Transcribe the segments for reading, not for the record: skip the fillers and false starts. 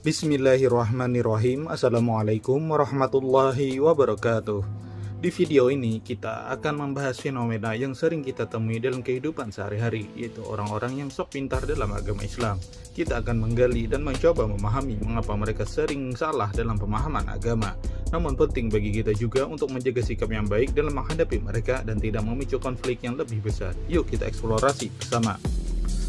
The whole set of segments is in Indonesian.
Bismillahirrahmanirrahim. Assalamualaikum warahmatullahi wabarakatuh. Di video ini kita akan membahas fenomena yang sering kita temui dalam kehidupan sehari-hari, yaitu orang-orang yang sok pintar dalam agama Islam. Kita akan menggali dan mencoba memahami mengapa mereka sering salah dalam pemahaman agama. Namun penting bagi kita juga untuk menjaga sikap yang baik dalam menghadapi mereka dan tidak memicu konflik yang lebih besar. Yuk kita eksplorasi bersama.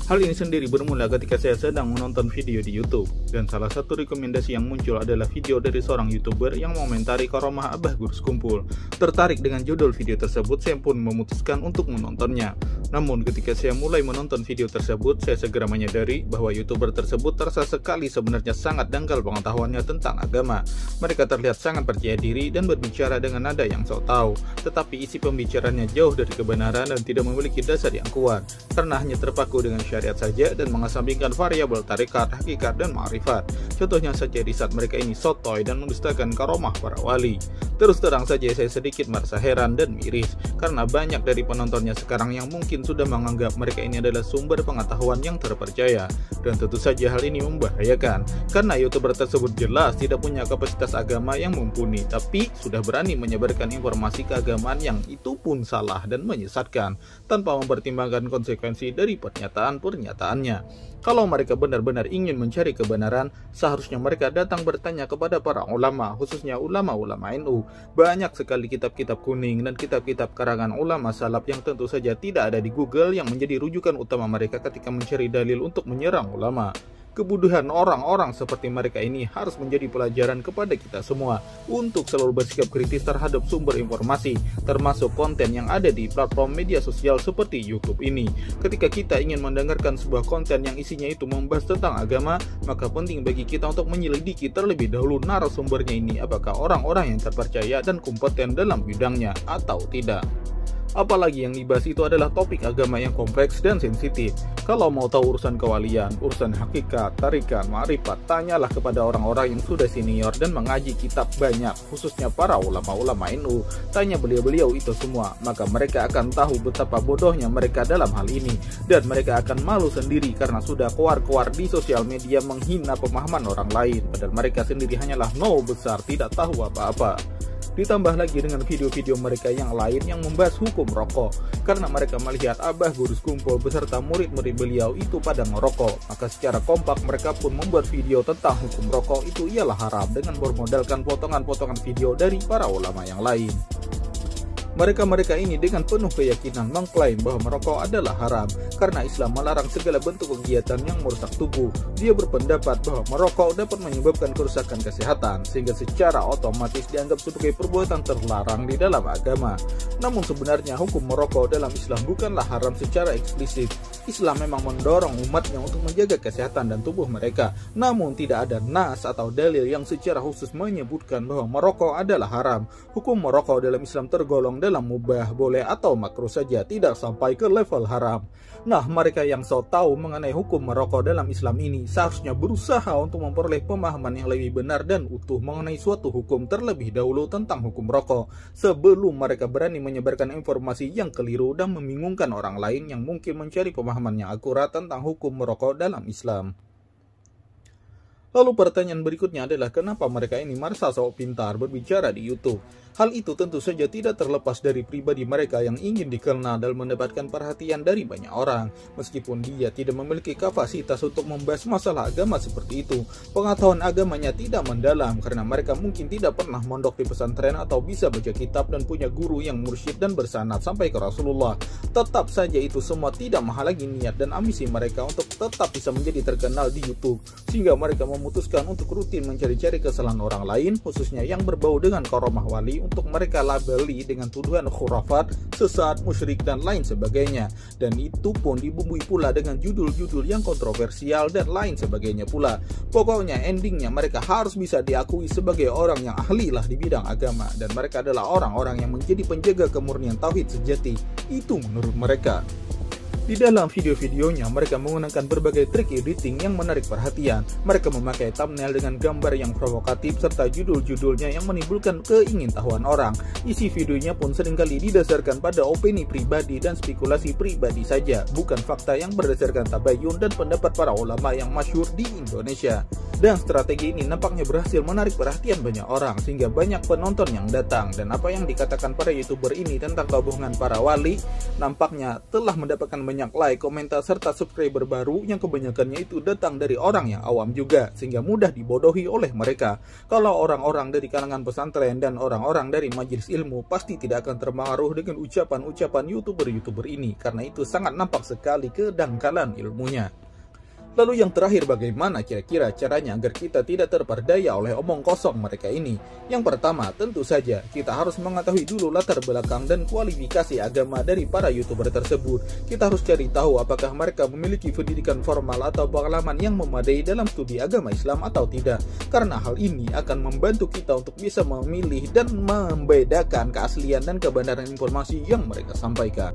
Hal ini sendiri bermula ketika saya sedang menonton video di YouTube, dan salah satu rekomendasi yang muncul adalah video dari seorang YouTuber yang mengomentari karomah Abah Gurus Kumpul. Tertarik dengan judul video tersebut, saya pun memutuskan untuk menontonnya. Namun ketika saya mulai menonton video tersebut, saya segera menyadari bahwa YouTuber tersebut terasa sekali sebenarnya sangat dangkal pengetahuannya tentang agama. Mereka terlihat sangat percaya diri dan berbicara dengan nada yang sok tahu, tetapi isi pembicaranya jauh dari kebenaran dan tidak memiliki dasar yang kuat, karena hanya terpaku dengan syariat saja dan mengesampingkan variabel tarekat, hakikat, dan ma'rifat. Contohnya saja di saat mereka ini sotoy dan mendustakan karomah para wali. Terus terang saja saya sedikit merasa heran dan miris, karena banyak dari penontonnya sekarang yang mungkin sudah menganggap mereka ini adalah sumber pengetahuan yang terpercaya. Dan tentu saja hal ini membahayakan, karena YouTuber tersebut jelas tidak punya kapasitas agama yang mumpuni, tapi sudah berani menyebarkan informasi keagamaan yang itu pun salah dan menyesatkan, tanpa mempertimbangkan konsekuensi dari pernyataannya. Kalau mereka benar-benar ingin mencari kebenaran, seharusnya mereka datang bertanya kepada para ulama, khususnya ulama-ulama NU. Banyak sekali kitab-kitab kuning dan kitab-kitab karangan ulama salaf yang tentu saja tidak ada di Google yang menjadi rujukan utama mereka ketika mencari dalil untuk menyerang ulama. Kebodohan orang-orang seperti mereka ini harus menjadi pelajaran kepada kita semua untuk selalu bersikap kritis terhadap sumber informasi, termasuk konten yang ada di platform media sosial seperti YouTube ini. Ketika kita ingin mendengarkan sebuah konten yang isinya itu membahas tentang agama, maka penting bagi kita untuk menyelidiki terlebih dahulu narasumbernya ini, apakah orang-orang yang terpercaya dan kompeten dalam bidangnya atau tidak. Apalagi yang dibahas itu adalah topik agama yang kompleks dan sensitif. Kalau mau tahu urusan kewalian, urusan hakikat, tarikan, ma'rifat, tanyalah kepada orang-orang yang sudah senior dan mengaji kitab banyak, khususnya para ulama-ulama NU. Tanya beliau-beliau itu semua, maka mereka akan tahu betapa bodohnya mereka dalam hal ini. Dan mereka akan malu sendiri karena sudah keluar-keluar di sosial media menghina pemahaman orang lain, padahal mereka sendiri hanyalah nol besar, tidak tahu apa-apa. Ditambah lagi dengan video-video mereka yang lain yang membahas hukum rokok, karena mereka melihat Abah Gurus Kumpul beserta murid-murid beliau itu pada ngerokok, maka secara kompak mereka pun membuat video tentang hukum rokok itu ialah haram dengan bermodalkan potongan-potongan video dari para ulama yang lain. Mereka-mereka ini dengan penuh keyakinan mengklaim bahwa merokok adalah haram karena Islam melarang segala bentuk kegiatan yang merusak tubuh. Dia berpendapat bahwa merokok dapat menyebabkan kerusakan kesehatan, sehingga secara otomatis dianggap sebagai perbuatan terlarang di dalam agama. Namun sebenarnya hukum merokok dalam Islam bukanlah haram secara eksplisit. Islam memang mendorong umatnya untuk menjaga kesehatan dan tubuh mereka. Namun tidak ada nas atau dalil yang secara khusus menyebutkan bahwa merokok adalah haram. Hukum merokok dalam Islam tergolong dalam mubah, boleh atau makruh saja, tidak sampai ke level haram. Nah, mereka yang so tahu mengenai hukum merokok dalam Islam ini seharusnya berusaha untuk memperoleh pemahaman yang lebih benar dan utuh mengenai suatu hukum terlebih dahulu tentang hukum rokok, sebelum mereka berani menyebarkan informasi yang keliru dan membingungkan orang lain yang mungkin mencari pemahaman yang akurat tentang hukum merokok dalam Islam. Lalu pertanyaan berikutnya adalah kenapa mereka ini merasa sok pintar berbicara di YouTube? Hal itu tentu saja tidak terlepas dari pribadi mereka yang ingin dikenal dan mendapatkan perhatian dari banyak orang. Meskipun dia tidak memiliki kapasitas untuk membahas masalah agama seperti itu, pengetahuan agamanya tidak mendalam karena mereka mungkin tidak pernah mondok di pesantren atau bisa baca kitab dan punya guru yang mursyid dan bersanad sampai ke Rasulullah. Tetap saja itu semua tidak menghalangi niat dan ambisi mereka untuk tetap bisa menjadi terkenal di YouTube, sehingga mereka memutuskan untuk rutin mencari-cari kesalahan orang lain, khususnya yang berbau dengan karomah wali, untuk mereka labeli dengan tuduhan khurafat, sesat, musyrik, dan lain sebagainya. Dan itu pun dibumbui pula dengan judul-judul yang kontroversial dan lain sebagainya pula. Pokoknya endingnya mereka harus bisa diakui sebagai orang yang ahli lah di bidang agama, dan mereka adalah orang-orang yang menjadi penjaga kemurnian tauhid sejati. Itu menurut mereka. Di dalam video-videonya, mereka menggunakan berbagai trik editing yang menarik perhatian. Mereka memakai thumbnail dengan gambar yang provokatif serta judul-judulnya yang menimbulkan keingintahuan orang. Isi videonya pun seringkali didasarkan pada opini pribadi dan spekulasi pribadi saja, bukan fakta yang berdasarkan tabayun dan pendapat para ulama yang masyhur di Indonesia. Dan strategi ini nampaknya berhasil menarik perhatian banyak orang, sehingga banyak penonton yang datang. Dan apa yang dikatakan para YouTuber ini tentang kebohongan para wali, nampaknya telah mendapatkan banyak like, komentar, serta subscriber baru yang kebanyakannya itu datang dari orang yang awam juga, sehingga mudah dibodohi oleh mereka. Kalau orang-orang dari kalangan pesantren dan orang-orang dari majelis ilmu pasti tidak akan terpengaruh dengan ucapan-ucapan YouTuber-YouTuber ini, karena itu sangat nampak sekali kedangkalan ilmunya. Lalu yang terakhir, bagaimana kira-kira caranya agar kita tidak terperdaya oleh omong kosong mereka ini? Yang pertama, tentu saja kita harus mengetahui dulu latar belakang dan kualifikasi agama dari para YouTuber tersebut. Kita harus cari tahu apakah mereka memiliki pendidikan formal atau pengalaman yang memadai dalam studi agama Islam atau tidak. Karena hal ini akan membantu kita untuk bisa memilih dan membedakan keaslian dan kebenaran informasi yang mereka sampaikan.